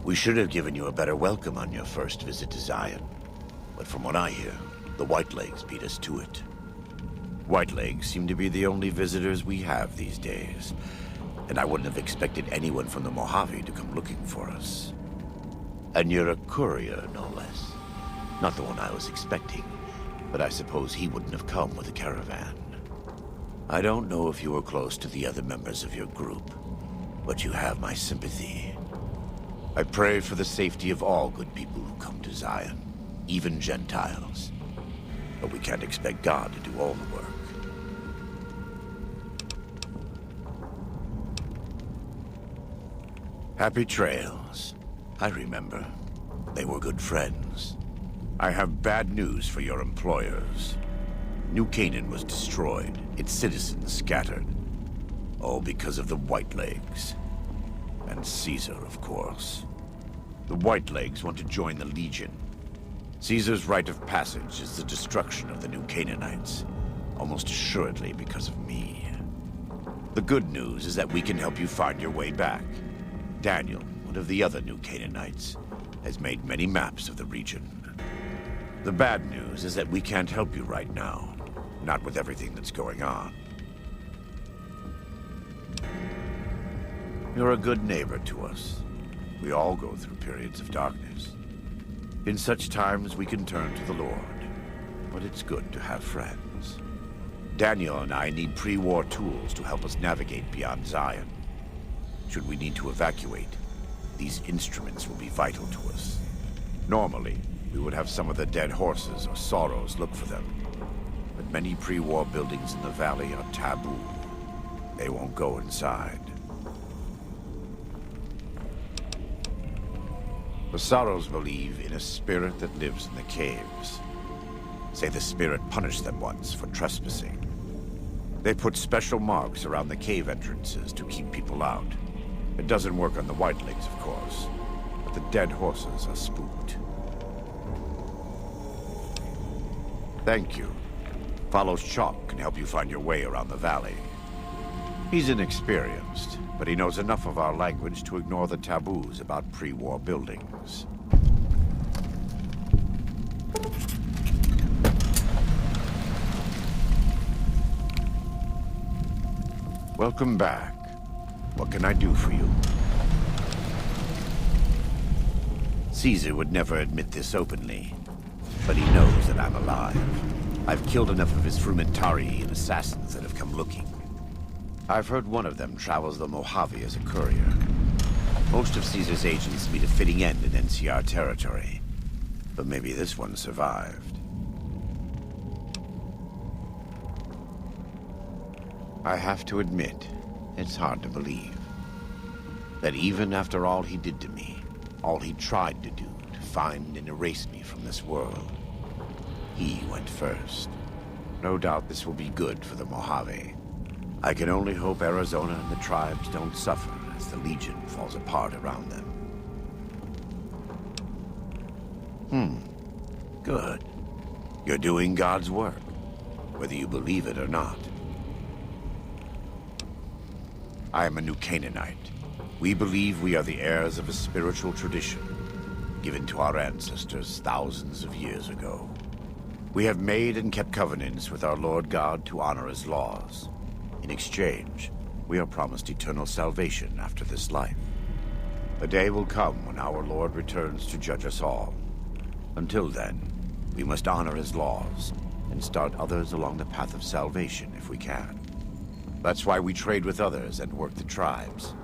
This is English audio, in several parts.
We should have given you a better welcome on your first visit to Zion. But from what I hear, the Whitelegs beat us to it. Whitelegs seem to be the only visitors we have these days. And I wouldn't have expected anyone from the Mojave to come looking for us. And you're a courier, no less. Not the one I was expecting, but I suppose he wouldn't have come with a caravan. I don't know if you were close to the other members of your group, but you have my sympathy. I pray for the safety of all good people who come to Zion, even Gentiles. But we can't expect God to do all the work. Happy trails. I remember. They were good friends. I have bad news for your employers. New Canaan was destroyed, its citizens scattered. All because of the Whitelegs. And Caesar, of course. The Whitelegs want to join the Legion. Caesar's rite of passage is the destruction of the New Canaanites. Almost assuredly because of me. The good news is that we can help you find your way back. Daniel, one of the other New Canaanites, has made many maps of the region. The bad news is that we can't help you right now. Not with everything that's going on. You're a good neighbor to us. We all go through periods of darkness. In such times, we can turn to the Lord. But it's good to have friends. Daniel and I need pre-war tools to help us navigate beyond Zion. Should we need to evacuate, these instruments will be vital to us. Normally, we would have some of the dead horses or sorrows look for them. But many pre-war buildings in the valley are taboo. They won't go inside. The Sorrows believe in a spirit that lives in the caves. Say the spirit punished them once for trespassing. They put special marks around the cave entrances to keep people out. It doesn't work on the Whitelegs, of course, but the dead horses are spooked. Thank you. Follows Chalk can help you find your way around the valley. He's inexperienced, but he knows enough of our language to ignore the taboos about pre-war buildings. Welcome back. What can I do for you? Caesar would never admit this openly, but he knows that I'm alive. I've killed enough of his Frumentari and assassins that have come looking. I've heard one of them travels the Mojave as a courier. Most of Caesar's agents meet a fitting end in NCR territory, but maybe this one survived. I have to admit, it's hard to believe that even after all he did to me, all he tried to do to find and erase me from this world, he went first. No doubt this will be good for the Mojave. I can only hope Arizona and the tribes don't suffer as the Legion falls apart around them. Good. You're doing God's work, whether you believe it or not. I am a New Canaanite. We believe we are the heirs of a spiritual tradition given to our ancestors thousands of years ago. We have made and kept covenants with our Lord God to honor his laws. In exchange, we are promised eternal salvation after this life. A day will come when our Lord returns to judge us all. Until then, we must honor his laws and start others along the path of salvation if we can. That's why we trade with others and work the tribes.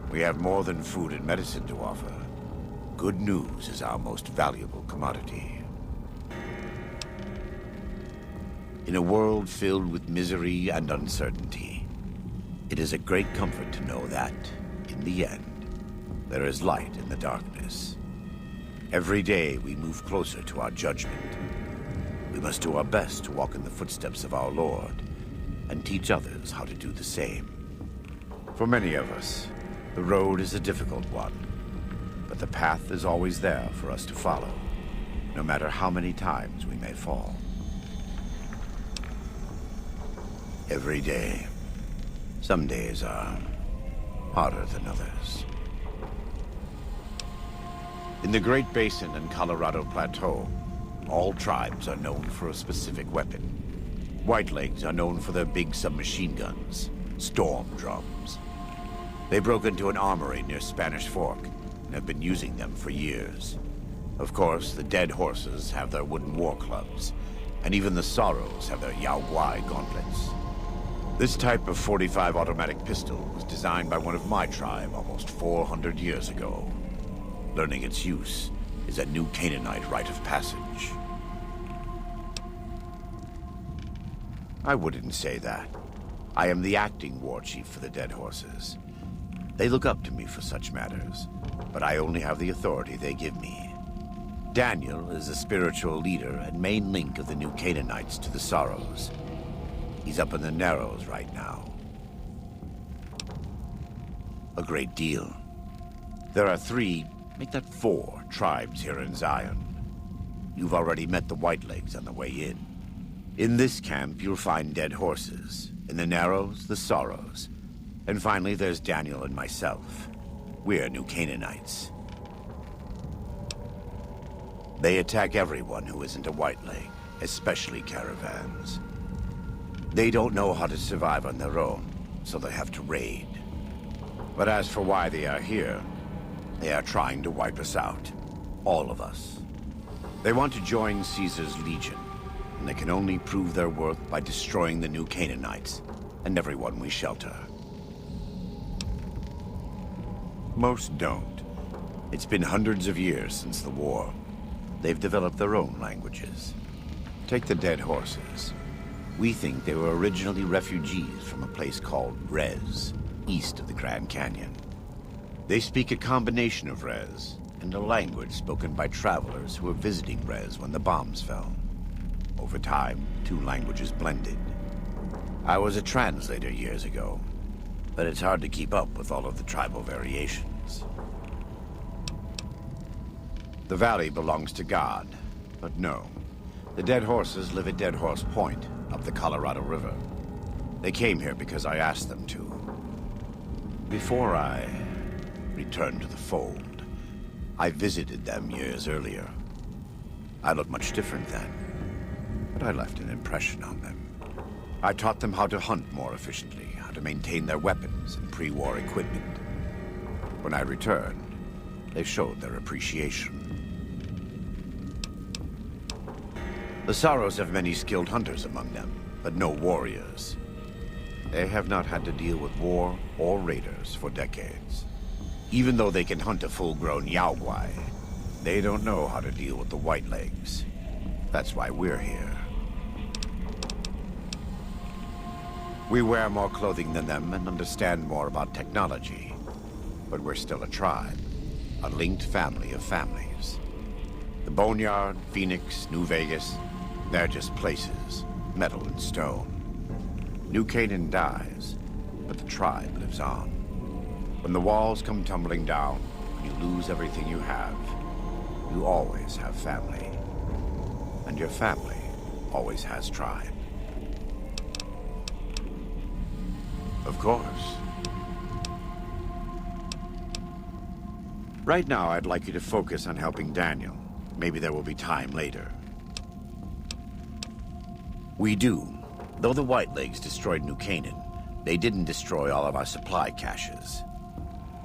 We have more than food and medicine to offer. Good news is our most valuable commodity. In a world filled with misery and uncertainty, it is a great comfort to know that, in the end, there is light in the darkness. Every day we move closer to our judgment. We must do our best to walk in the footsteps of our Lord and teach others how to do the same. For many of us, the road is a difficult one, but the path is always there for us to follow, no matter how many times we may fall. Every day, some days are harder than others. In the Great Basin and Colorado Plateau, all tribes are known for a specific weapon. Whitelegs are known for their big submachine guns, storm drums. They broke into an armory near Spanish Fork and have been using them for years. Of course, the Dead Horses have their wooden war clubs, and even the Sorrows have their Yao Guai gauntlets. This type of .45 automatic pistol was designed by one of my tribe almost 400 years ago. Learning its use is a new Canaanite rite of passage. I wouldn't say that. I am the acting war chief for the Dead Horses. They look up to me for such matters, but I only have the authority they give me. Daniel is the spiritual leader and main link of the new Canaanites to the Sorrows. He's up in the Narrows right now. A great deal. There are 3, make that 4, tribes here in Zion. You've already met the Whitelegs on the way in. In this camp, you'll find Dead Horses. In the Narrows, the Sorrows. And finally, there's Daniel and myself. We're new Canaanites. They attack everyone who isn't a Whiteleg, especially caravans. They don't know how to survive on their own, so they have to raid. But as for why they are here, they are trying to wipe us out. All of us. They want to join Caesar's Legion, and they can only prove their worth by destroying the new Canaanites and everyone we shelter. Most don't. It's been hundreds of years since the war. They've developed their own languages. Take the Dead Horses. We think they were originally refugees from a place called Rez, east of the Grand Canyon. They speak a combination of Rez and a language spoken by travelers who were visiting Rez when the bombs fell. Over time, 2 languages blended. I was a translator years ago, but it's hard to keep up with all of the tribal variations. The valley belongs to God, but no. The Dead Horses live at Dead Horse Point, up the Colorado River. They came here because I asked them to. Before I returned to the fold, I visited them years earlier. I looked much different then, but I left an impression on them. I taught them how to hunt more efficiently, how to maintain their weapons and pre-war equipment. When I returned, they showed their appreciation. The Sorrows have many skilled hunters among them, but no warriors. They have not had to deal with war or raiders for decades. Even though they can hunt a full-grown Yao Guai, they don't know how to deal with the Whitelegs. That's why we're here. We wear more clothing than them and understand more about technology. But we're still a tribe, a linked family of families. The Boneyard, Phoenix, New Vegas, they're just places, metal and stone. New Canaan dies, but the tribe lives on. When the walls come tumbling down, when you lose everything you have, you always have family. And your family always has tribe. Of course. Right now, I'd like you to focus on helping Daniel. Maybe there will be time later. We do. Though the Whitelegs destroyed New Canaan, they didn't destroy all of our supply caches.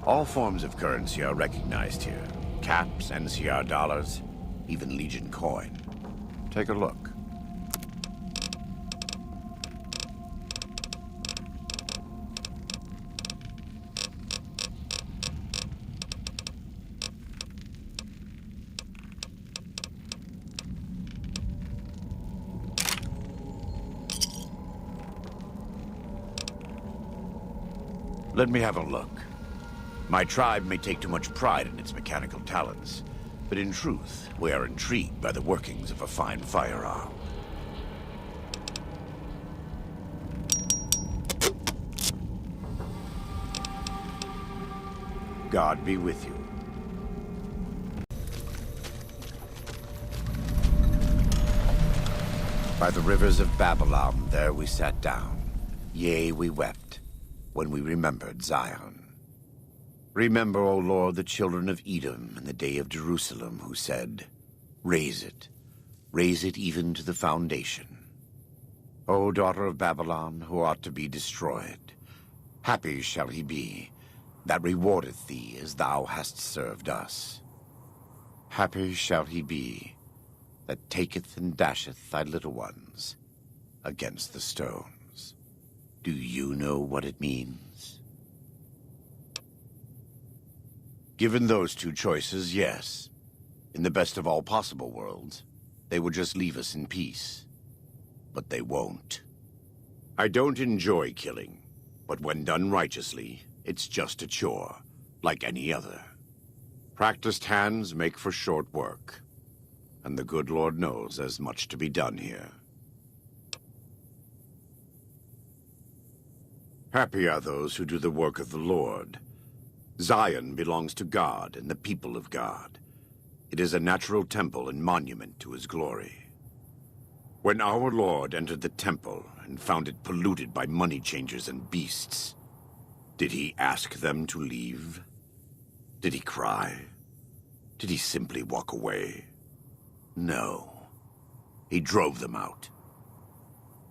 All forms of currency are recognized here. Caps, NCR dollars, even Legion coin. Take a look. Let me have a look. My tribe may take too much pride in its mechanical talents, but in truth, we are intrigued by the workings of a fine firearm. God be with you. By the rivers of Babylon, there we sat down. Yea, we wept, when we remembered Zion. Remember, O Lord, the children of Edom in the day of Jerusalem, who said, raise it even to the foundation. O daughter of Babylon, who ought to be destroyed, happy shall he be that rewardeth thee as thou hast served us. Happy shall he be that taketh and dasheth thy little ones against the stones. Do you know what it means? Given those two choices, yes. In the best of all possible worlds, they would just leave us in peace. But they won't. I don't enjoy killing, but when done righteously, it's just a chore, like any other. Practiced hands make for short work, and the good Lord knows there's much to be done here. Happy are those who do the work of the Lord. Zion belongs to God and the people of God. It is a natural temple and monument to his glory. When our Lord entered the temple and found it polluted by money changers and beasts, did he ask them to leave? Did he cry? Did he simply walk away? No. He drove them out.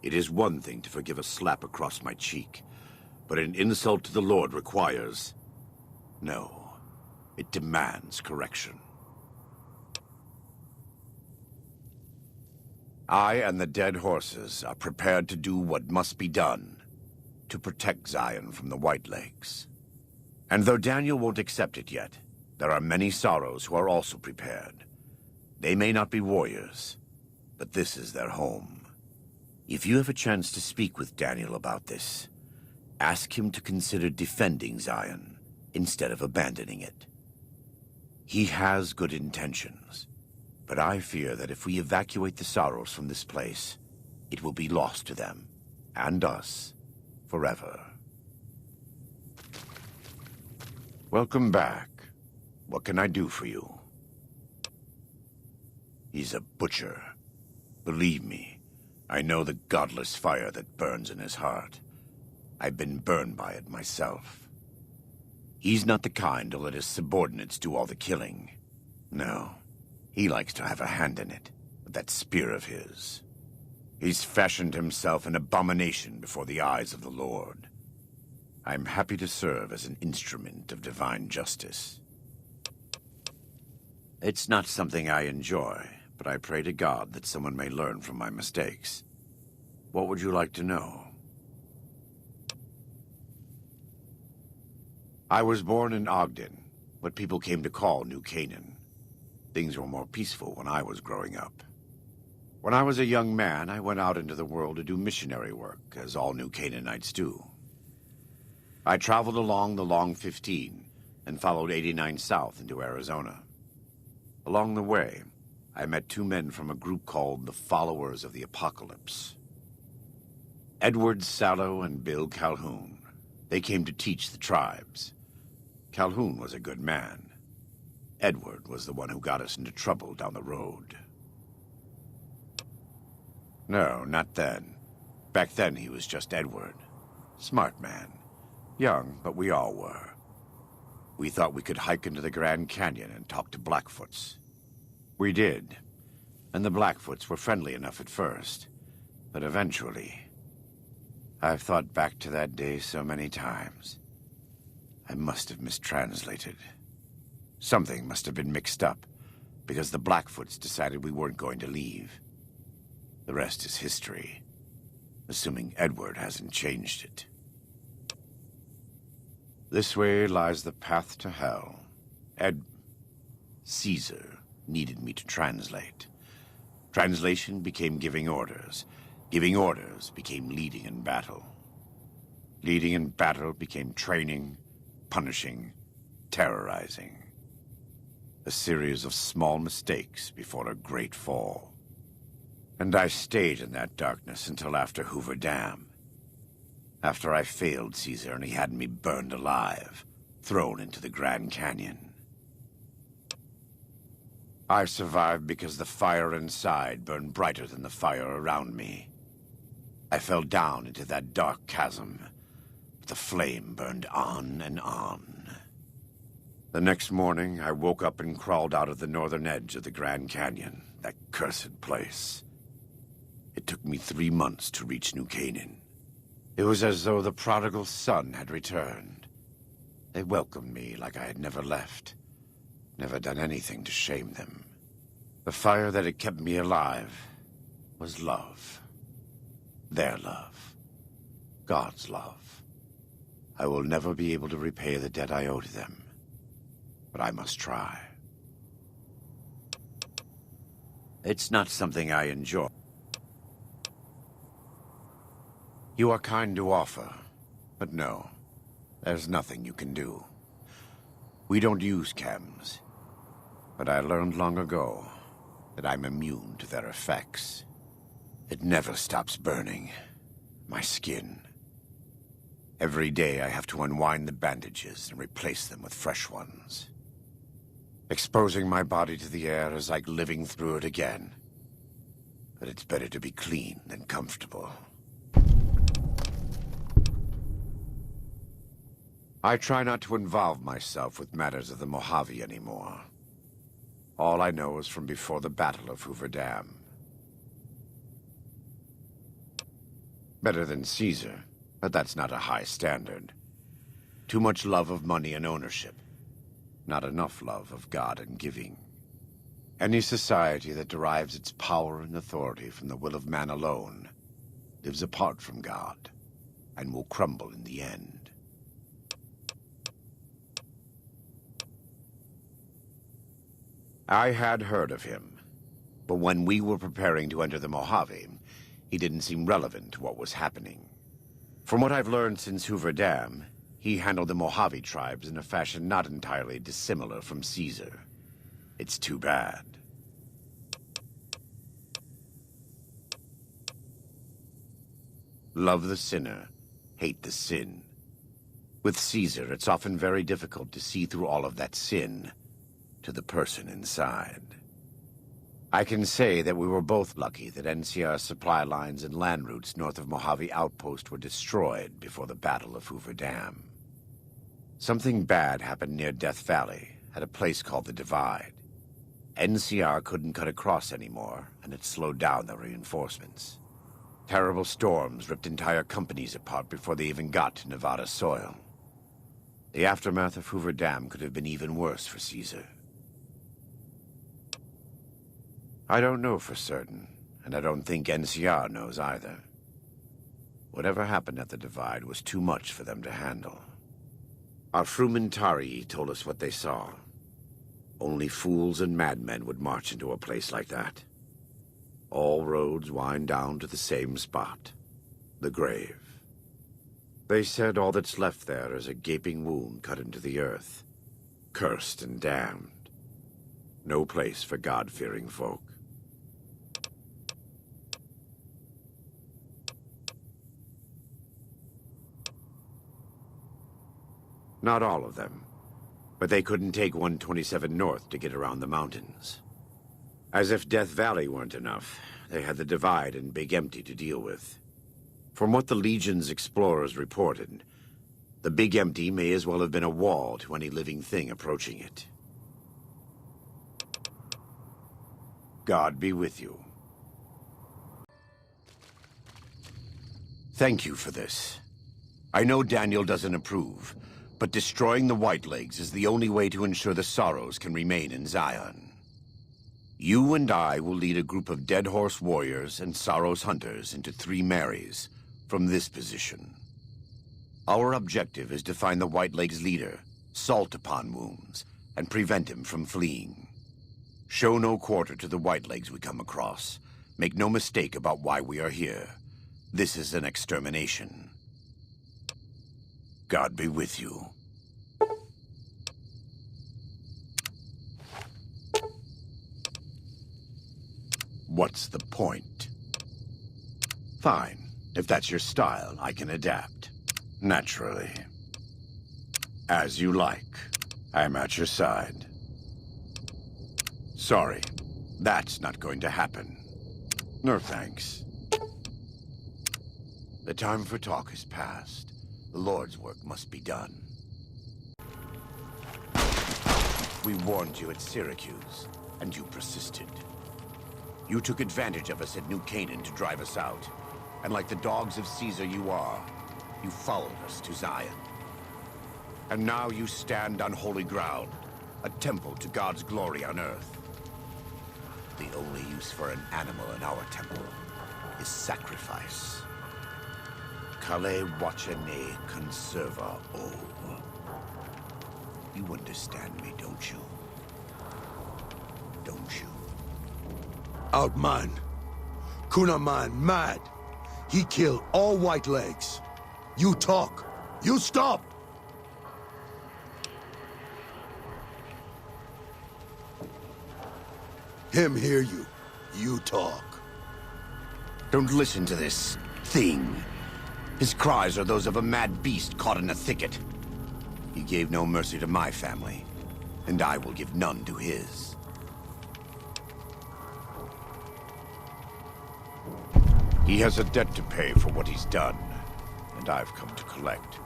It is one thing to forgive a slap across my cheek, but an insult to the Lord requires... No. It demands correction. I and the dead horses are prepared to do what must be done to protect Zion from the White Lakes. And though Daniel won't accept it yet, there are many sorrows who are also prepared. They may not be warriors, but this is their home. If you have a chance to speak with Daniel about this, ask him to consider defending Zion instead of abandoning it. He has good intentions, but I fear that if we evacuate the sorrows from this place, it will be lost to them, and us, forever. Welcome back. What can I do for you? He's a butcher. Believe me, I know the godless fire that burns in his heart. I've been burned by it myself. He's not the kind to let his subordinates do all the killing. No, he likes to have a hand in it, with that spear of his. He's fashioned himself an abomination before the eyes of the Lord. I'm happy to serve as an instrument of divine justice. It's not something I enjoy, but I pray to God that someone may learn from my mistakes. What would you like to know? I was born in Ogden, what people came to call New Canaan. Things were more peaceful when I was growing up. When I was a young man, I went out into the world to do missionary work, as all New Canaanites do. I traveled along the Long 15 and followed 89 south into Arizona. Along the way, I met two men from a group called the Followers of the Apocalypse. Edward Sallow and Bill Calhoun. They came to teach the tribes. Calhoun was a good man. Edward was the one who got us into trouble down the road. No, not then. Back then he was just Edward. Smart man. Young, but we all were. We thought we could hike into the Grand Canyon and talk to Blackfoots. We did. And the Blackfoots were friendly enough at first. But eventually... I've thought back to that day so many times. I must have mistranslated. Something must have been mixed up, because the Blackfoots decided we weren't going to leave. The rest is history, assuming Edward hasn't changed it. This way lies the path to hell. Caesar needed me to translate. Translation became giving orders. Giving orders became leading in battle. Leading in battle became training, punishing, terrorizing. A series of small mistakes before a great fall. And I stayed in that darkness until after Hoover Dam. After I failed Caesar and he had me burned alive, thrown into the Grand Canyon. I survived because the fire inside burned brighter than the fire around me. I fell down into that dark chasm, but the flame burned on and on. The next morning, I woke up and crawled out of the northern edge of the Grand Canyon, that cursed place. It took me 3 months to reach New Canaan. It was as though the prodigal son had returned. They welcomed me like I had never left, never done anything to shame them. The fire that had kept me alive was love. Their love. God's love. I will never be able to repay the debt I owe to them. But I must try. It's not something I enjoy. You are kind to offer, but no, there's nothing you can do. We don't use chems, but I learned long ago that I'm immune to their effects. It never stops burning. My skin. Every day I have to unwind the bandages and replace them with fresh ones. Exposing my body to the air is like living through it again. But it's better to be clean than comfortable. I try not to involve myself with matters of the Mojave anymore. All I know is from before the Battle of Hoover Dam. Better than Caesar, but that's not a high standard. Too much love of money and ownership. Not enough love of God and giving. Any society that derives its power and authority from the will of man alone lives apart from God and will crumble in the end. I had heard of him, but when we were preparing to enter the Mojave, he didn't seem relevant to what was happening. From what I've learned since Hoover Dam, he handled the Mojave tribes in a fashion not entirely dissimilar from Caesar. It's too bad. Love the sinner, hate the sin. With Caesar, it's often very difficult to see through all of that sin to the person inside. I can say that we were both lucky that NCR's supply lines and land routes north of Mojave Outpost were destroyed before the Battle of Hoover Dam. Something bad happened near Death Valley, at a place called the Divide. NCR couldn't cut across anymore, and it slowed down the reinforcements. Terrible storms ripped entire companies apart before they even got to Nevada soil. The aftermath of Hoover Dam could have been even worse for Caesar. I don't know for certain, and I don't think NCR knows either. Whatever happened at the Divide was too much for them to handle. Our Frumentari told us what they saw. Only fools and madmen would march into a place like that. All roads wind down to the same spot, the grave. They said all that's left there is a gaping wound cut into the earth, cursed and damned. No place for God-fearing folk. Not all of them, but they couldn't take 127 North to get around the mountains. As if Death Valley weren't enough, they had the Divide and Big Empty to deal with. From what the Legion's explorers reported, the Big Empty may as well have been a wall to any living thing approaching it. God be with you. Thank you for this. I know Daniel doesn't approve, but destroying the Whitelegs is the only way to ensure the Sorrows can remain in Zion. You and I will lead a group of Dead Horse warriors and Sorrows hunters into Three Marys from this position. Our objective is to find the Whitelegs leader, Salt upon Wounds, and prevent him from fleeing. Show no quarter to the Whitelegs we come across. Make no mistake about why we are here. This is an extermination. God be with you. What's the point? Fine. If that's your style, I can adapt. Naturally. As you like. I'm at your side. Sorry. That's not going to happen. No thanks. The time for talk is past. The Lord's work must be done. We warned you at Syracuse, and you persisted. You took advantage of us at New Canaan to drive us out. And like the dogs of Caesar you are, you followed us to Zion. And now you stand on holy ground, a temple to God's glory on earth. The only use for an animal in our temple is sacrifice. Kale wachane conserva o. You understand me, don't you? Don't you? Outman. Kunaman mad. He killed all Whitelegs. You talk. You stop! Him hear you. You talk. Don't listen to this thing. His cries are those of a mad beast caught in a thicket. He gave no mercy to my family, and I will give none to his. He has a debt to pay for what he's done, and I've come to collect.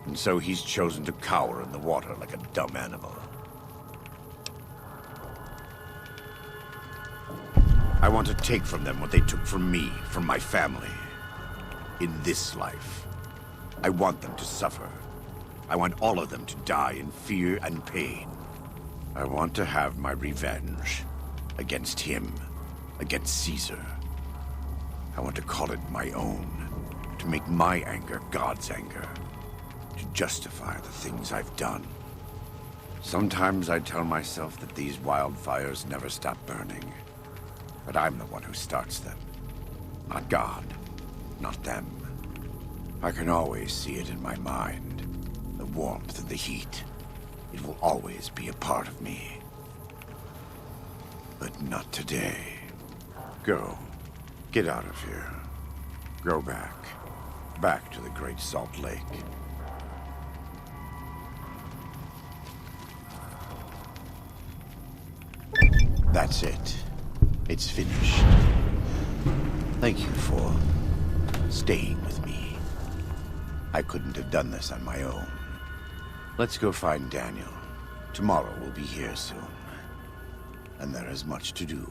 And so he's chosen to cower in the water like a dumb animal. I want to take from them what they took from me, from my family. In this life, I want them to suffer. I want all of them to die in fear and pain. I want to have my revenge. Against him. Against Caesar. I want to call it my own. To make my anger God's anger. To justify the things I've done. Sometimes I tell myself that these wildfires never stop burning. But I'm the one who starts them. Not God. Not them. I can always see it in my mind. The warmth and the heat. It will always be a part of me. But not today. Go. Get out of here. Go back. Back to the Great Salt Lake. That's it. It's finished. Thank you for staying with me. I couldn't have done this on my own. Let's go find Daniel. Tomorrow we'll be here soon. And there is much to do.